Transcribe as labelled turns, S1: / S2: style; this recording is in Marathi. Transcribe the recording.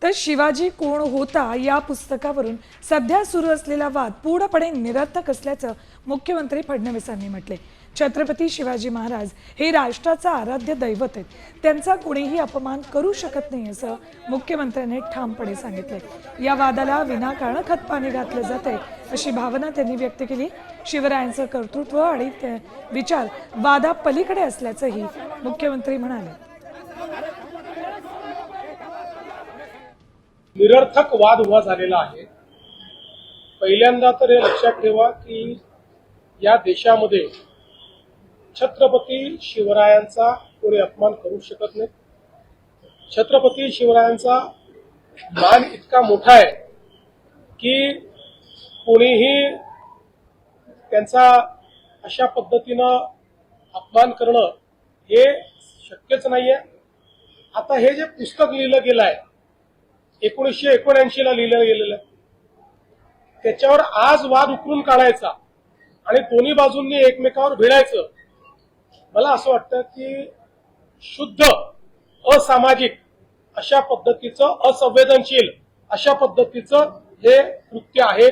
S1: तर शिवाजी कोण होता या पुस्तकावरून सध्या सुरू असलेला वाद पूर्णपणे निरर्थक असल्याचं मुख्यमंत्री फडणवीसांनी म्हटले। छत्रपती शिवाजी महाराज हे राष्ट्राचं आराध्य दैवत आहेत, त्यांचा कोणीही अपमान करू शकत नाही असं मुख्यमंत्र्यांनी ठामपणे सांगितले। या वादाला विनाकारण खतपाणी घातलं जाते अशी भावना त्यांनी व्यक्त केली। शिवरायांचं कर्तृत्व आणि विचार वादापलीकडे असल्याचंही मुख्यमंत्री म्हणाले।
S2: निरर्थक वाद उभा झालेला आहे। पहिल्यांदा तर हे लक्षात ठेवा की या देशामध्ये छत्रपती शिवरायांचा कोणी अपमान करू शकत नाही। छत्रपती शिवरायांचा मान इतका मोठा आहे की कोणीही त्यांचा अशा पद्धतीनं अपमान करणं हे शक्यच नाहीये। आता हे जे पुस्तक लिहिलं गेलं आहे 1979 ला लिहिलं गेलेलं आहे, त्याच्यावर आज वाद उकरून काढायचा आणि दोन्ही बाजूंनी एकमेकावर भिडायचं, मला असं वाटतं की शुद्ध असामाजिक अशा पद्धतीचं, असंवेदनशील अशा पद्धतीचं हे कृत्य आहे।